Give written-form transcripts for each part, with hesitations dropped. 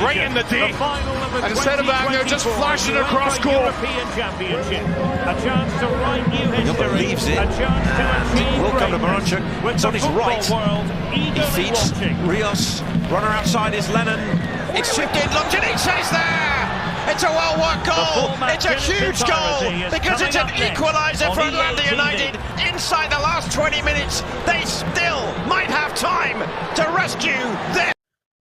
right in the D. And instead of back there, just flashing across goal. A chance to write new history. Leaves it. Will come to Maronchuk. It's on his right. He feeds Rios. Runner outside is Lennon. It's chipped in. Longinici's there. It's a well-worked goal. It's a huge goal because it's an equaliser for Atlanta United. Inside the last 20 minutes, they still might have time to rescue their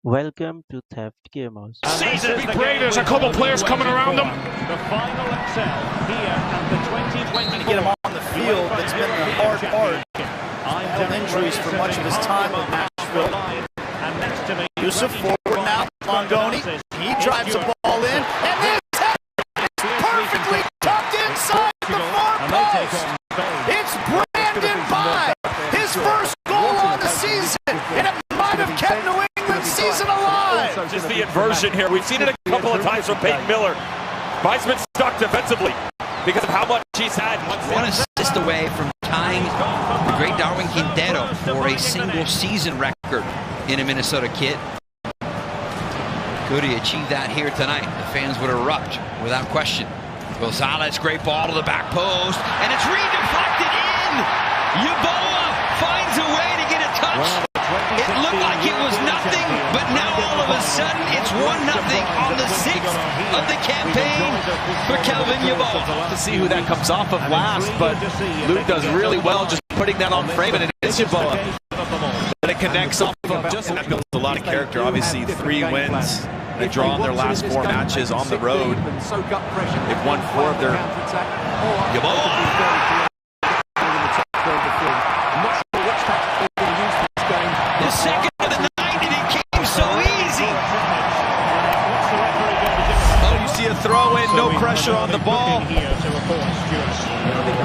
Welcome to Theft Gamers. Season. Be brave. There's a couple players coming around them. The final excel here at the 2020. Get him on the field. That's been the hard part. Held injuries for much of his time in Nashville. Yusuf forward now. Mangoni. He drives the ball in. And this is perfectly tucked inside the far post. It's Brandon Bye. His first goal on the season. And it might have kept New England's season alive. Just the inversion here. We've seen it a couple of times from Peyton Miller. Bye's been stuck defensively because of how much he's had. one assist away from tying the great Darwin Quintero for a single season record in a Minnesota kit. Could he achieve that here tonight? The fans would erupt without question. Gonzalez, great ball to the back post, and it's redeflected in. Yeboah finds a way to get a touch. It looked like it was nothing, but now all of a sudden it's 1-0 on the 6th of the campaign for Kelvin Yeboah. To see who that comes off of last, but Luke does really well just putting that on frame, and it is Yeboah. But it connects off of just that builds a lot of character. Obviously, 3 wins. They draw in their last 4 matches on the road. They've won 4 of their. Yeboah! The second of the night, and it came so easy. Oh, you see a throw in, no pressure on the ball.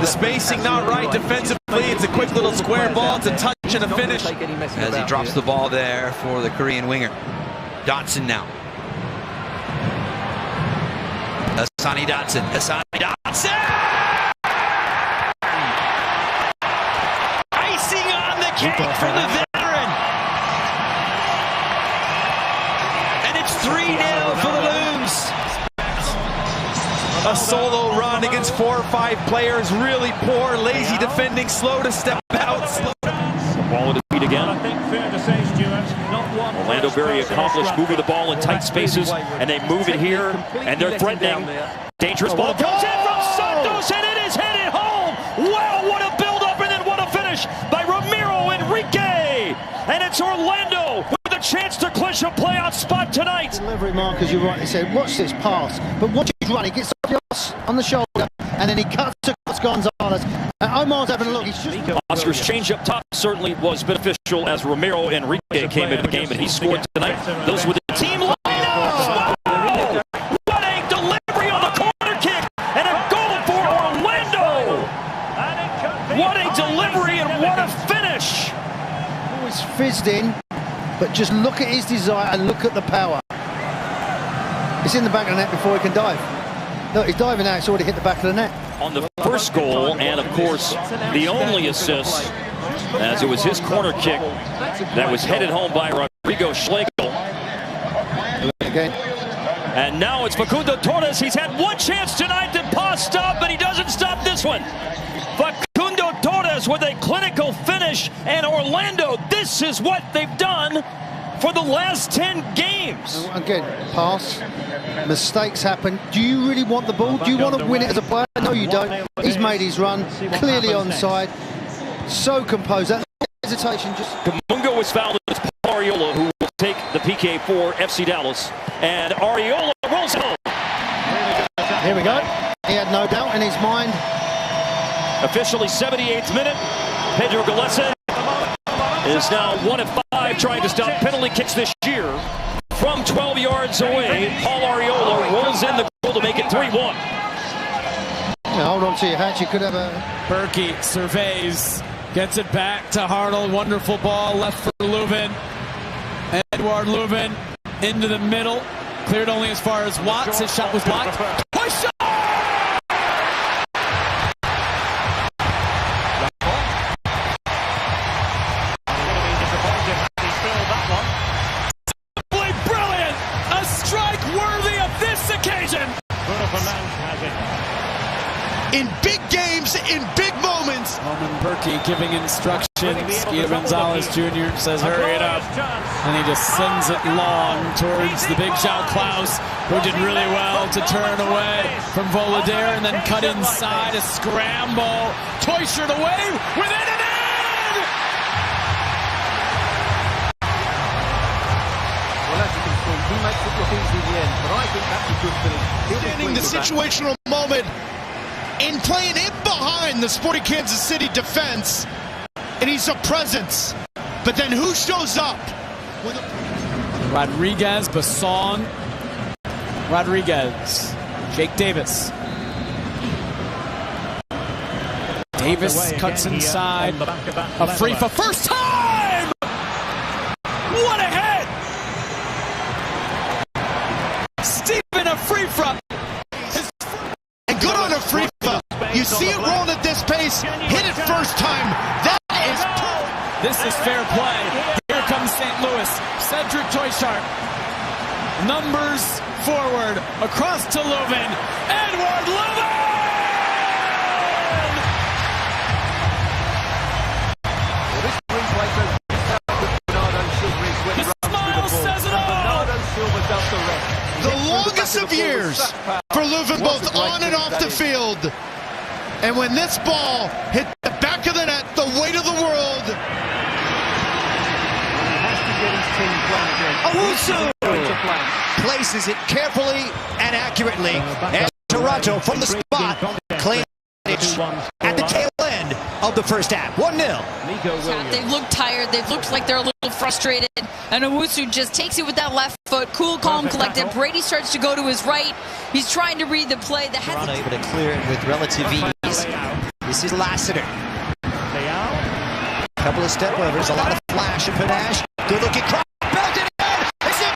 The spacing not right defensively. It's a quick little square ball. It's a touch and a finish. As he drops the ball there for the Korean winger. Dotson now. Hassani Dotson. Icing on the cake for the veteran. And it's 3-0 for the Loons. A solo run against 4 or 5 players. Really poor, lazy defending, slow to step out. Ball at his feet again. I think fair to say, Stuart, not one. Orlando very accomplished, moving the ball in tight spaces, and they move it here, and they're threatening. Dangerous ball comes in from Santos, and it is headed home. Wow, what a build-up, and then what a finish by Ramiro Enrique. And it's Orlando with a chance to clinch a playoff spot tonight. Delivery, Mark, as you rightly said, watch this pass. But watch his run. He gets on the shoulder, and then he cuts across Gonzalez. And Omar's having a look. He's just... Oscar's change up top certainly was beneficial as Ramiro Enrique came into the game, and he scored tonight. Those were the team lineups. Wow! What a delivery on the corner kick, and a goal for Orlando. What a delivery and what a finish. Always fizzed in, but just look at his desire and look at the power. It's in the back of the net before he can dive. Look, he's diving now, it's already hit the back of the net. On the first goal, and of course, the only assist, as it was his corner kick that was headed home by Rodrigo Schlegel. Again. And now it's Facundo Torres. He's had one chance tonight to pass stop, but he doesn't stop this one. Facundo Torres with a clinical finish, and Orlando, this is what they've done for the last 10 games. Again, pass, mistakes happen. Do you really want the ball? Do you want to win it as a player? No, you don't. He's made his run, clearly onside. So composed. That hesitation just... Kamungo was fouled. It's Paul Arriola who will take the PK for FC Dallas. And Arriola rolls home. Here we go. He had no doubt in his mind. Officially 78th minute. Pedro Gallese is now 1 of 5 trying to stop penalty kicks this year. From 12 yards away, Paul Arriola rolls in the goal to make it 3-1. Hold on to your hat, you could have a... Berkey surveys, gets it back to Hartl. Wonderful ball, left for Leuven. Edouard Leuven into the middle. Cleared only as far as Watts. His shot was blocked. Push shot! in big games, in big moments. Roman Berkey giving instructions. Guido Gonzalez Jr. says, hurry it up. And he just sends it long towards the big João Klaus, who did really well to turn away from Volodare and then cut inside. A scramble. Teuscher away with it and in! Well, as you can see, he makes it look easy in the end, but I think that's a good finish. Standing the situational moment in playing in behind the Sporting Kansas City defense, and he's a presence. But then who shows up? Rodriguez, Basson, Rodriguez, Jake Davis. Davis cuts inside. A free for first time! What a head! Stephen, a free from. And good on a free throw. You see it rolling at this pace, hit it first time. That is. This is fair play. Here comes St. Louis. Cedric Teuscher. Numbers forward. Across to Leuven. Edouard Leuven! The smile says it all! The longest of years for Leuven, both on and off the field. And when this ball hit the back of the net, the weight of the world. Owusu places it carefully and accurately. And Toronto from the spot claims at the tail end of the first half. 1-0. They've looked tired. They've looked like they're a little frustrated. And Owusu just takes it with that left foot. Cool, calm, collected. Brady starts to go to his right. He's trying to read the play. Toronto able to clear it with relative ease. This is Lassiter. Couple of step overs, a lot of flash and panache. Good looking cross. Belted in. It's in.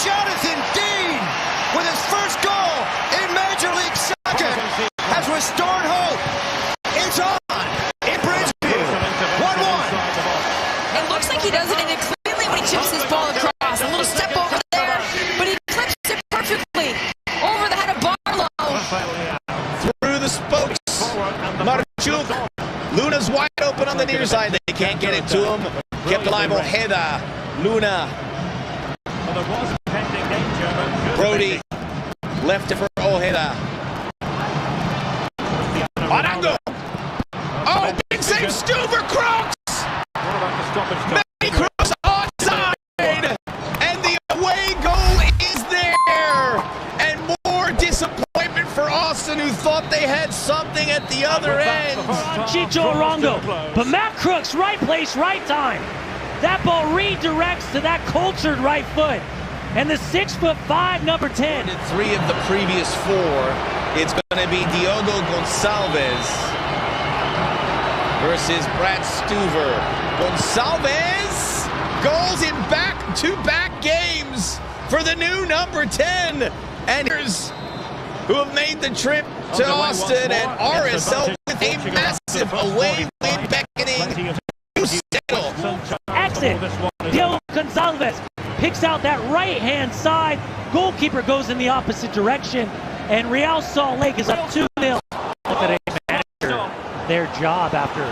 Jonathan Dean with his first goal in Major League Soccer has restored hope. It's on in Bridgeview. 1-1. It looks like he does it in it cleanly when he chips his ball across. A little step over there, but he clips it perfectly over the head of Barlow. Through the spokes. Marchuk. Luna's wide open on the near side. They can't get it to him. Kept alive Ojeda. Luna. Brody. Left it for Ojeda. Arango. Oh, big save. Stuver Crooks. Matty Crooks onside. And the away goal is there. And more disappointment for Austin, who thought they had something at the other end. Chicho Arango, but Matt Crooks, right place, right time. That ball redirects to that cultured right foot. And the 6'5" number 10. In 3 of the previous 4, it's going to be Diogo Gonçalves versus Brad Stuver. Gonçalves goals in back-to-back games for the new number 10. And here's who have made the trip to Austin and RSL with a massive away win beckoning to settle. Exit. Diogo Gonçalves picks out that right-hand side. Goalkeeper goes in the opposite direction. And Real Salt Lake is up 2-0. They managed their job after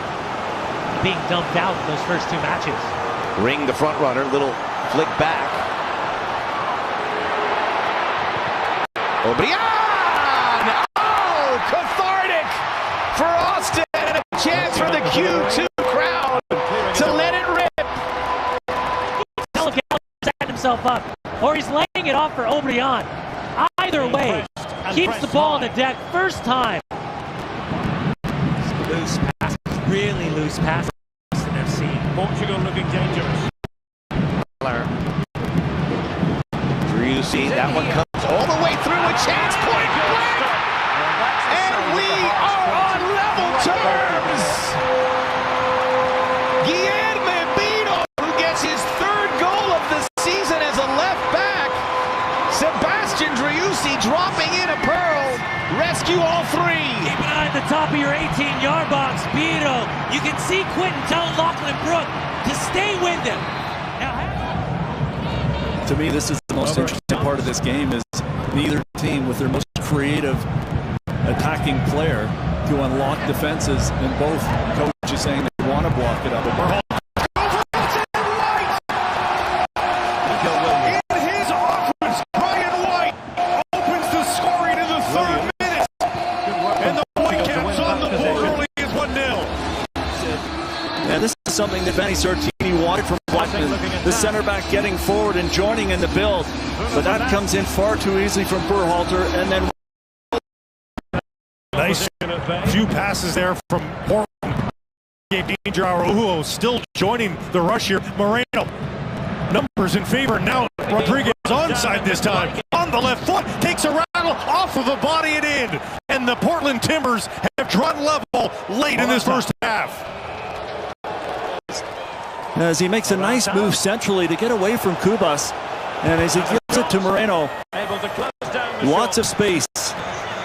being dumped out in those first 2 matches. Ring the front runner, little flick back. O'Brien! Oh, cathartic for Austin, and a chance for the Q2 crowd to let it rip. Telecast set himself up, or he's laying it off for O'Brien. Either way, keeps the ball on the deck first time. Loose passes, really loose passes in FC. Portugal looking dangerous. Driussi, that one comes all the way through, a chance, point blank, and we are on level terms. Guilherme Bino, who gets his 3rd goal of the season as a left back. Sebastian Driussi dropping in a pearl, rescue all 3. Keep an eye at the top of your 18-yard box, Bino. You can see Quentin telling Lachlan Brook to stay with him. Now, to me, this is the most interesting part of this game is neither team with their most creative attacking player to unlock defenses, and both coaches saying they want to block it up. This is something that Benny Sartini wanted from Blackman. The center back getting forward and joining in the build. But that comes in far too easily from Berhalter. And then nice few passes there from Portland. Gave danger. Araujo still joining the rush here. Moreno. Numbers in favor. Now Rodriguez onside this time. On the left foot. Takes a rattle off of the body and in. And the Portland Timbers have drawn level late in this first half. As he makes a nice move centrally to get away from Kubas, and as he gives it to Moreno, lots of space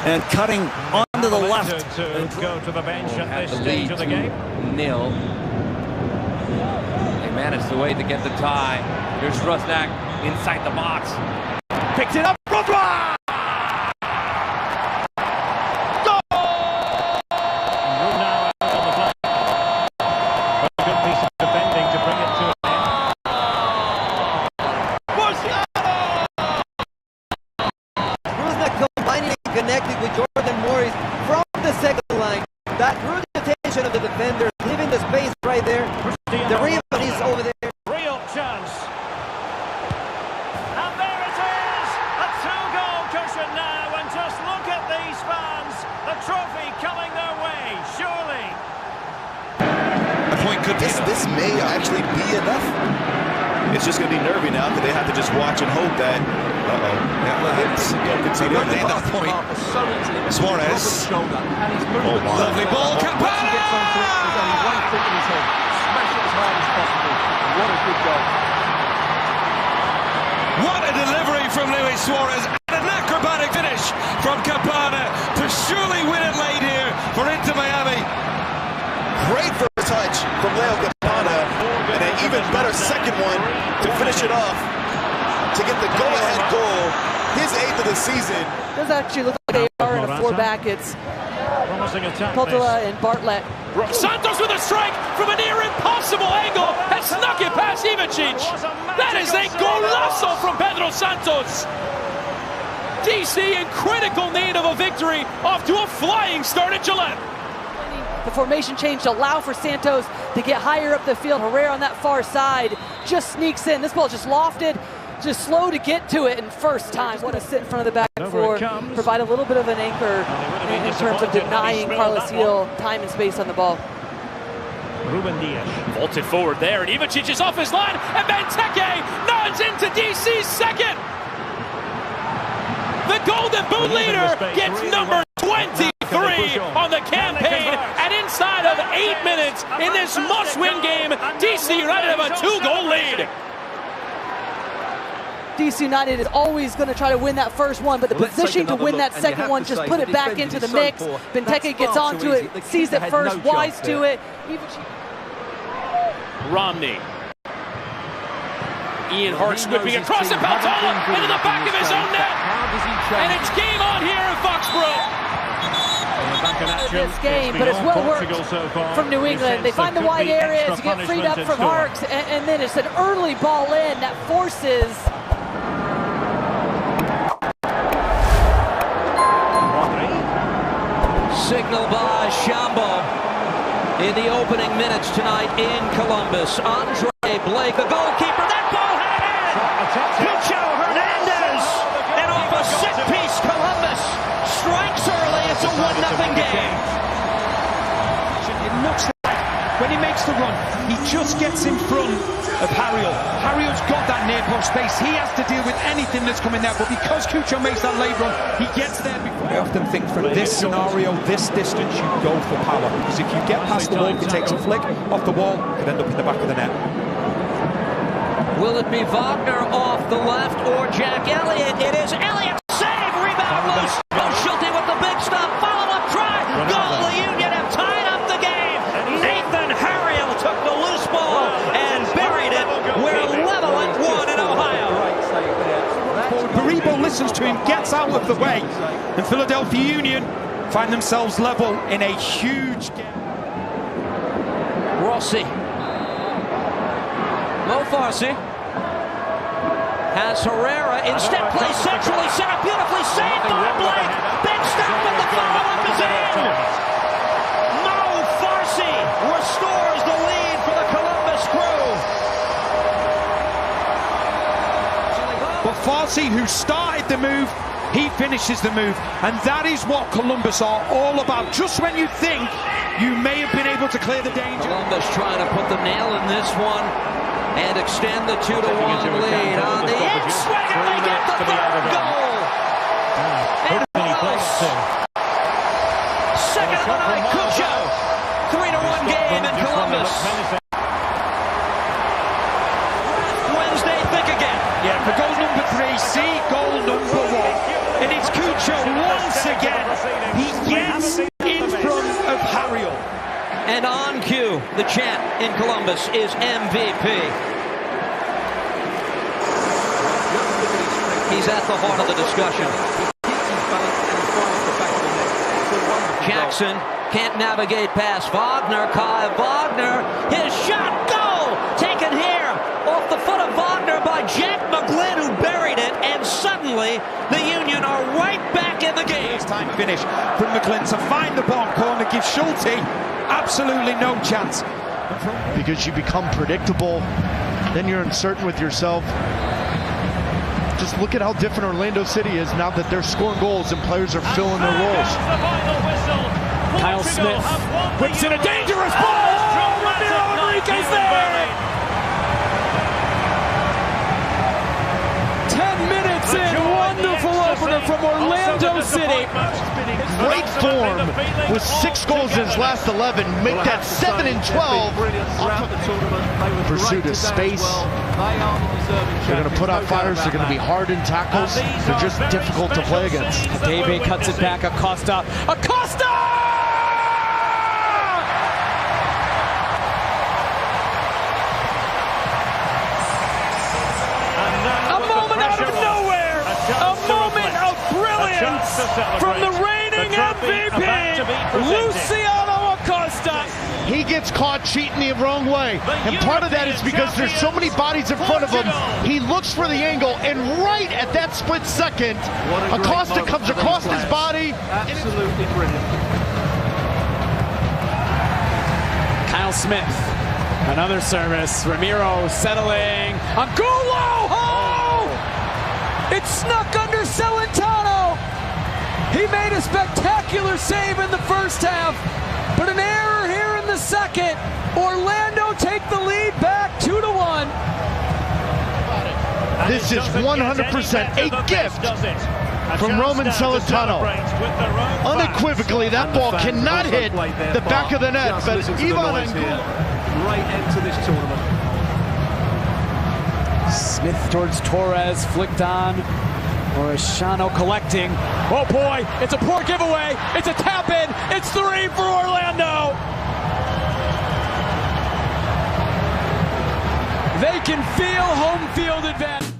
and cutting onto the left. Go to the bench at this stage of the game. Nil. They managed the way to get the tie. Here's Rusnak inside the box. Picked it up. Connected with Jordan Morris from the second line. That through the rotation of the defender, leaving the space right there. The rebound is over there. Real chance. And there it is! A two-goal cushion now, and just look at these fans. The trophy coming their way, surely. A point could be this may actually be enough. It's just going to be nervy now because they have to just watch and hope that. That point. Suarez. Lovely ball. Campana! What a delivery from Luis Suarez, and an acrobatic finish from Campana to surely win it late here for Inter Miami. Great first touch from Leo Campana, and an even better second one to finish it off, to get the go-ahead goal, his 8th of the season. Does actually look like they are in a four-back. It's Potola and Bartlett. Santos with a strike from a near impossible angle has snuck it past Ivicic. That is a golazo from Pedro Santos. DC in critical need of a victory, off to a flying start at Gillette. The formation change to allow for Santos to get higher up the field. Herrera on that far side just sneaks in. This ball just lofted, just slow to get to it, and first time. Want to sit in front of the back four, provide a little bit of an anchor in terms of denying Carlos Gil time and space on the ball. Ruben Diaz vaulted forward there, and Ivicic is off his line, and Benteke nods into DC's second. The Golden Boot leader gets number 23 on the campaign, and inside of 8 minutes in this must-win game, DC United have a 2-goal lead. DC United is always going to try to win that first one, but the positioning to win that second one, just put it back into the mix. Benteke gets onto it, sees it first, wise to it. Romney. Ian Hart whipping across it, Peltola into the back of his own net. And it's game on here in Foxborough. This game, but it's well worked from New England. They find the wide areas to get freed up from Harks, and then it's an early ball in that forces. Signal by Shambo in the opening minutes tonight in Columbus. Andre Blake, the goalkeeper, that ball headed in! Cucho Hernandez, and off a set-piece, Columbus strikes early. It's a 1-0 game. It looks like when he makes the run, he just gets in front of Harriel. Harriel's got that near post space. He has to deal with anything that's coming there, but because Cucho makes that late run, he gets there before. I often think from this scenario, this distance, you go for power, because if you get past the wall, if it takes a flick off the wall, you could end up in the back of the net. Will it be Wagner off the left or Jack Elliott? It is Elliott. Save, rebound loose. Oh, Schulte with the big stop. Follow-up try. Goal. The Union have tied up the game. Nathan Harriel took the loose ball and buried it. We're level at 1 in Ohio. Baribo listens to him, gets out of the way, and Philadelphia Union find themselves level in a huge game. Rossi. Mo Farsi has Herrera instead plays centrally, set up beautifully, saved by Blake. Big step, but the follow-up is in. Mo Farsi restores the lead for the Columbus Crew. But Farsi, who started the move, he finishes the move, and that is what Columbus are all about. Just when you think you may have been able to clear the danger. Columbus trying to put the nail in this one and extend the 2-1 lead on the in-swing, and they get the third goal. And Wallace, second of the night, Cucho, 3-1 game in Columbus. Wednesday, think again. Yeah, for goal number 3, see goal number 1. And it's Cucho once again. He gets in front of Harriel. And on cue, the champ in Columbus is MVP. He's at the heart of the discussion. Jackson can't navigate past Wagner. Kai Wagner, his shot, goal! Taken here off the foot of Wagner by Jack McGlynn, who buried it, and suddenly the Union are right back in the game. First time finish from McGlynn to find the bottom corner, give Schulte absolutely no chance. Because you become predictable, then you're uncertain with yourself. Just look at how different Orlando City is now that they're scoring goals and players are filling their roles. Kyle Smith whips in a dangerous ball. Oh, Ramiro Enriquez there. 10 minutes in, wonderful opener from Orlando City. Great form with 6 goals in his last 11. Make that 7 and 12. Pursuit of space. They're going to put out fires. They're going to be hard in tackles. They're just difficult to play against. David cuts it back. Acosta. Acosta! A moment out of nowhere. A moment of brilliance from the reigning MVP, Luciano Acosta. He gets caught cheating the wrong way. And part of that is because there's so many bodies in front of him. He looks for the angle, and right at that split second, Acosta comes across his body. Absolutely brilliant. Kyle Smith, another service. Ramiro settling. Angulo! Oh! It snuck under Celentano. He made a spectacular save in the first half, but an error here in the second. Orlando take the lead back 2-1. This is 100% a gift from Roman Celentano. Unequivocally, that ball cannot hit the back of the net, but Ivan Angulo right into this tournament. Smith towards Torres, flicked on. Orishano collecting. Oh boy, it's a poor giveaway. It's a tap in. It's 3 for Orlando. They can feel home field advantage.